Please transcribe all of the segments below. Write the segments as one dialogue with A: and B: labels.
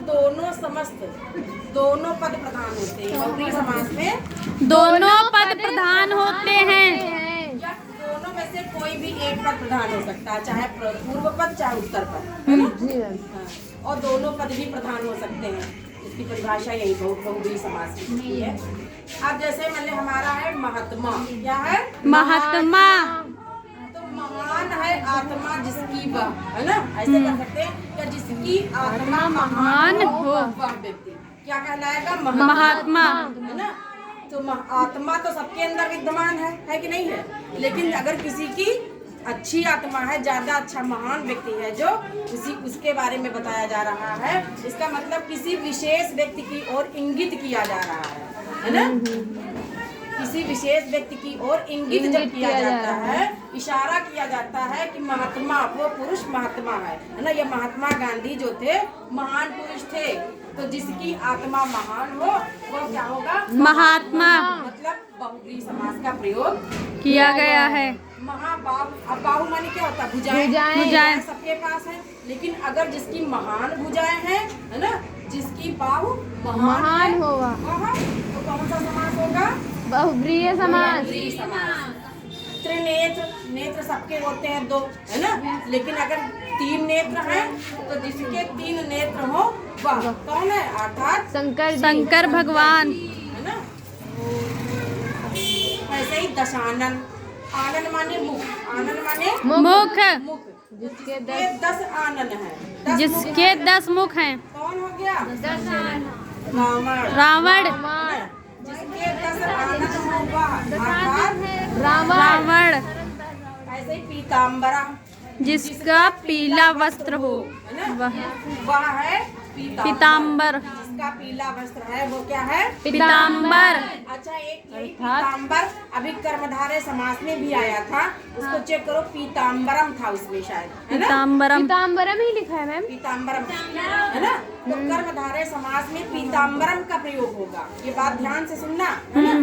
A: दोनों समस्त दोनों पद प्रधान होते हैं। बहुब्रीहि समास में
B: दोनों पद प्रधान होते हैं।
A: या दोनों में से कोई भी एक पद प्रधान हो सकता है, चाहे पूर्व पद चाहे उत्तर पद, है ना? हाँ, और दोनों पद भी प्रधान हो सकते हैं। इसकी परिभाषा यही बहुब्रीहि समास की है। अब जैसे मान लीजिए हमारा है महात्मा, क्या है?
B: महात्मा।
A: तो महान है आत्मा जिसकी वह, है ना? ऐसे कर सकते हैं कि जिसकी आत्मा महान हो वह व्यक्ति क्या कहलाएगा?
B: महात्मा।
A: है ना? तो आत्मा तो सबके अंदर विद्यमान है कि नहीं है? लेकिन अगर किसी की अच्छी आत्मा है, ज्यादा अच्छा महान व्यक्ति है जो उसके बारे में बताया जा रहा है, इसका मतलब किसी विशेष व्यक्ति की ओर इंगित किया जा रहा है ना? किसी विशेष व्यक्ति की ओर इंगित जब किया जाता है, इशारा किया जाता है कि महात्मा, वो पुरुष महात्मा है ना? ये महात्मा गांधी जो थे महान पुरुष थे। तो जिसकी आत्मा महान हो वो क्या होगा?
B: महात्मा।
A: मतलब बहुब्रीहि समास का प्रयोग
B: किया गया है।
A: महाबाहु। अब बाहु माने क्या होता है? भुजाएं।
B: भुजाएं
A: सबके पास है, लेकिन अगर जिसकी महान भुजाएं हैं, है ना, जिसकी बाहु महान
C: होगा
A: तो कौन सा समास होगा?
C: बहुब्रीहि समास।
A: बहुब्रीहि समास। त्रिनेत्र, नेत्र सबके होते हैं दो, है ना? लेकिन अगर 3 नेत्र हैं तो जिसके 3 नेत्र हो वह कौन है? अर्थात
B: शंकर भगवान,
A: है ना? ऐसे ही दशानन। आनन माने मुख, आनन माने
B: मुख।
A: मुख। जिसके 10 आनन है,
B: जिसके 10 मुख हैं।
A: कौन हो गया? रावण।
B: रावण।
A: जिसके 10 आनन हो वह अर्थात
B: रावण।
A: ऐसे ही पीताम्बरा,
B: जिसका पीला वस्त्र हो
A: है ना? वह है
B: पीताम्बर।
A: जिसका पीला वस्त्र है वो क्या है?
B: पीताम्बर।
A: अच्छा, एक यही पीताम्बर अभी कर्मधारय समास में भी आया था, उसको चेक करो, पीताम्बरम था उसमें शायद, है ना?
B: पीताम्बरम
C: ही लिखा है मैम।
A: पीताम्बरम, है ना? तो कर्मधारय समास में पीताम्बरम का प्रयोग होगा। ये बात ध्यान से सुनना, है ना?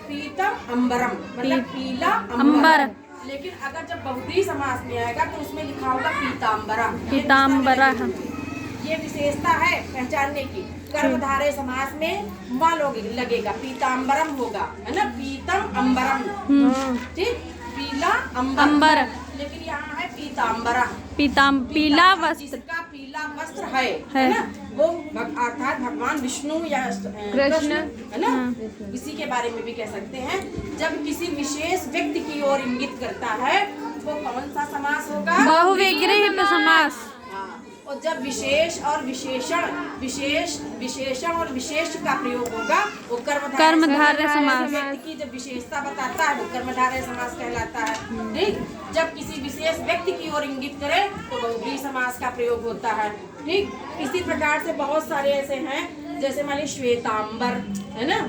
A: पीतम अम्बरम मतलब पीला अंबर। लेकिन अगर जब बहुब्रीहि समास में आएगा तो उसमें लिखा होगा पीताम्बरा।
B: पीताम्बरा।
A: ये विशेषता है पहचानने की। कर्मधारय समास में मां लगेगा, पीताम्बरम होगा, है ना? पीतम अम्बरम, ठीक, पीला अंबर। लेकिन यहाँ है पीताम्बरा,
B: पीला वस्त्र।
A: जिसका पीला वस्त्र है ना? वो अर्थात भगवान विष्णु या कृष्ण, है ना? इसी के बारे में भी कह सकते हैं। जब किसी विशेष व्यक्ति की ओर इंगित करता है वो कौन सा समास होगा?
B: बहुविग्रही समास।
A: और जब विशेष और विशेषण, विशेषण और विशेष का प्रयोग होगा वो कर्मधारय समास। व्यक्ति की जब विशेषता बताता है वो कर्मधारय समास कहलाता है, ठीक? जब किसी विशेष व्यक्ति की ओर इंगित करे तो बहुब्रीहि समास का प्रयोग होता है, ठीक? इसी प्रकार से बहुत सारे ऐसे हैं, जैसे मान लीजिए श्वेतांबर, है ना?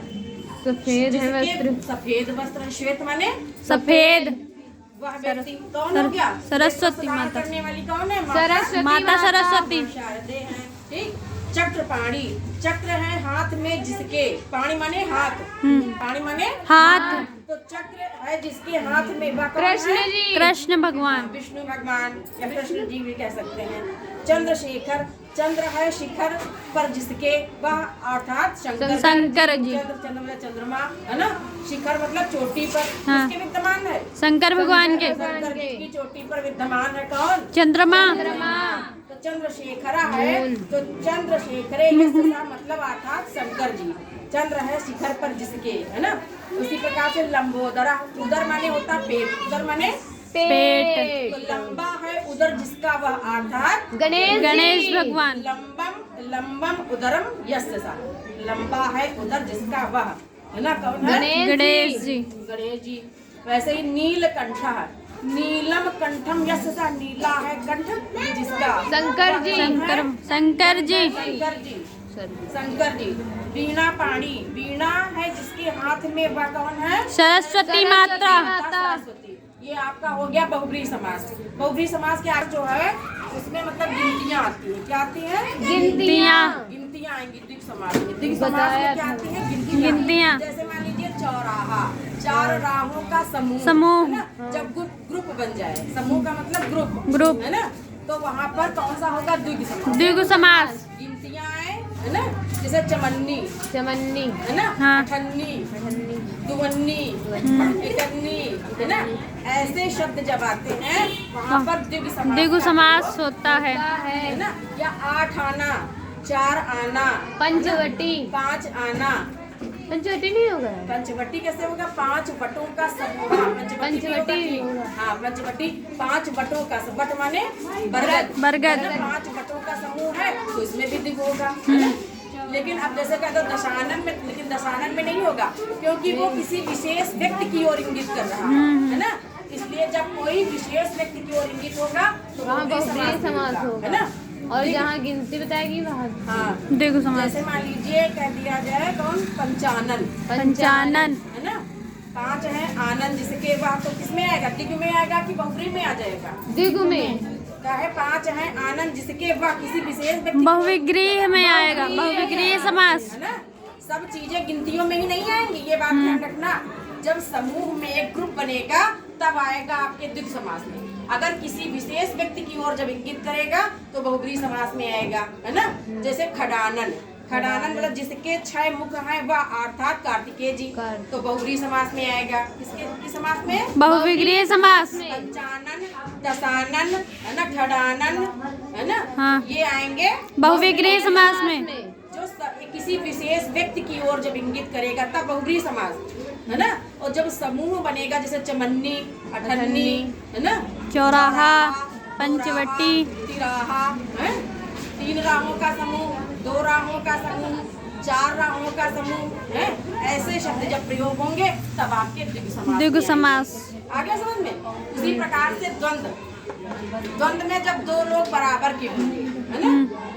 C: सफेद है वस्त्र।
A: सफेद वस्त्र, श्वेत माने
B: सफेद।
A: वह व्यक्ति कौन हो गया?
B: सरस्वती माता।
A: करने वाली कौन है?
B: माता सरस्वती।
A: शारदे हैं, ठीक? चक्रपाणी, चक्र है हाथ में जिसके, पाणी माने हाथ, पाणी माने
B: हाथ।
A: तो चक्र है जिसके हाथ में वह
C: कृष्ण जी,
B: कृष्ण भगवान,
A: विष्णु भगवान या कृष्ण जी भी कह सकते हैं। चंद्रशेखर, चंद्र है शिखर पर जिसके वह अर्थात शंकर जी। चंद्र चंद्रमा, है ना? शिखर मतलब चोटी पर, किसके विद्यमान है?
B: शंकर भगवान के।
A: शंकर जी की चोटी पर विद्यमान है कौन?
B: चंद्रमा।
A: तो चंद्रशेखरा है तो चंद्रशेखरे मतलब अर्थात शंकर जी। चंद्र है शिखर पर जिसके, है ना? उसी प्रकार से लंबोदरा, उदर माने होता पेट, उदर माने
B: पेट।
A: तो लंबा है उदर जिसका वह अर्थात
B: गणेश भगवान।
A: लंबम उदरम यस्य सा, लंबा है उदर जिसका वह, है ना? कौन है?
B: गणेश जी।
A: गणेश जी। वैसे ही नीलकंठ है, नीलम कंठम यस्य सा, नीला है कंठ जिसका
C: शंकर जी।
B: शंकर जी।
A: शंकर जी। वीणा पाणी, वीणा है जिसके हाथ में वह कौन है?
B: सरस्वती माता।
A: सरस्वती। ये आपका हो गया बहुब्रीहि समास। बहुब्रीहि समास के आगे जो है उसमें मतलब गिनतियाँ आती हैं। क्या आती हैं? गिनतियाँ आएंगी द्विग समास में। द्विग समास में क्या आती हैं? गिनतियाँ। जैसे मान लीजिए चौराहा, 4 राहों का समूह, है ना? जब ग्रुप बन जाए, समूह का मतलब ग्रुप, है ना? तो वहाँ पर कौन सा होगा? द्विग समास।
B: द्विग समास।
A: गिनतियाँ आए है ना, जैसे चमन्नी
C: चमन्नी,
A: है ना,
B: हाँ।
A: अठन्नी, दुवन्नी, इकन्नी, है ना, ऐसे शब्द जब आते हैं वहाँ पर द्विगु समास
B: द्विगु
A: का
B: समास
A: प्रयोग
B: होता है।
A: है ना, या 8 आना, 4 आना,
C: पंचवटी,
A: 5 आना।
C: पंचवटी नहीं होगा?
A: पंचवटी कैसे होगा? 5 बटों का समूह। हाँ, पंचवटी भी होगा
C: पंचवटी
A: कि?
C: होगा।
A: हाँ, पंचवटी 5 बटों का, बट माने बरगद,
B: बरगद।
A: 5 बटों का समूह है तो इसमें भी द्विगु होगा, है ना? लेकिन अब जैसे कहते हो दशानन में, लेकिन दशानन में नहीं होगा क्योंकि वो किसी विशेष व्यक्ति की ओर इंगित कर रहा है ना, इसलिए जब कोई विशेष व्यक्ति की ओर इंगित होगा तो
C: वहाँ
A: बहुब्रीहि
C: बहुब्रीहि समास
A: है
C: होगा।
A: ना।
C: और जहाँ गिनती बताएगी वहाँ
A: हाँ,
B: द्विगु समास।
A: जैसे मान लीजिए कह दिया जाए कौन, पंचानन,
B: पंचानन,
A: है ना, 5 है आनंद, जिसके वह तो किसमें आएगा? द्विगु में आएगा कि बहुब्रीहि में आ जाएगा?
C: द्विगु में।
A: है 5 है आनंद, जिसके वह किसी विशेष व्यक्ति
B: बहुविग्रीह में आएगा, बहुविग्रीह समास।
A: है ना। सब चीजें गिनतियों में ही नहीं आएंगी, ये बात ध्यान रखना। जब समूह में एक ग्रुप बनेगा तब आएगा आपके द्विगु समास में। अगर किसी विशेष व्यक्ति की ओर जब इंगित करेगा तो बहुब्रीहि समास में आएगा, है ना। जैसे खडानन, खडानन मतलब जिसके 6 मुख हैं वह अर्थात कार्तिकेय जी, तो बहुब्रीहि समास में आएगा। किस समास में?
B: बहुविग्रीह समास।
A: पंचानन, दशानन, है ना, खडानन, है ना,
B: हाँ।
A: ये आएंगे
B: बहुविग्रीह समास में।
A: जो किसी विशेष व्यक्ति की ओर जब इंगित करेगा तब बहुब्रीहि समास, है ना। और जब समूह बनेगा जैसे चमन्नी, अठन्नी, है ना,
B: चौराहा, पंचवटी,
A: तिराहा, है, 3 राहों का समूह, 2 राहों का समूह, 4 राहों का समूह, है, ऐसे शब्द जब प्रयोग होंगे तब आपके द्विगु समास
B: द्विगु
A: में
B: समास।
A: आएंगे। आ गया समझ में? उसी प्रकार से द्वंद्व, द्वंद्व में जब 2 लोग बराबर के होंगे, है ना,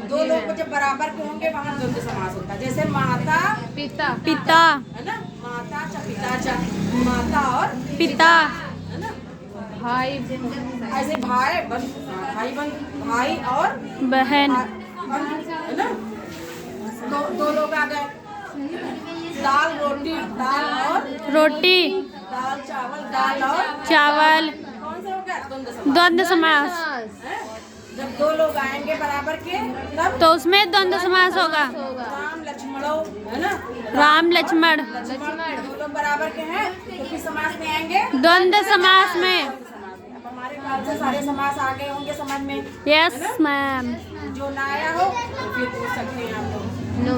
A: 2 लोग जब बराबर के होंगे वहाँ द्वंद्व समास होता है। जैसे माता
C: पिता,
B: पिता,
A: है ना, माता च पिता च, माता और
B: पिता,
A: है ना,
C: भाई,
A: ऐसे भाई बंधु, भाई बंधु, भाई और
B: बहन,
A: बंधु, है ना। 2 लोग आ गए, दाल रोटी, दाल और
B: रोटी,
A: दाल चावल, दाल और
B: चावल,
A: कौन सा हो गया? द्वंद्व समास,
B: द्वंद्व समास।
A: है? जब 2 लोग आएंगे बराबर के तब
B: तो उसमें द्वंद्व समास होगा।
A: राम लक्ष्मणो, है ना,
B: राम लक्ष्मण,
A: लक्ष्मण 2 लोग बराबर के हैं तो किस समास में आएंगे?
B: द्वंद्व समास में।
A: अब हमारे ख्याल से सारे समास आ गए होंगे समझ में।
B: Yes ma'am.
A: जो ना आया हो तो फिर पूछ सकते हैं आप।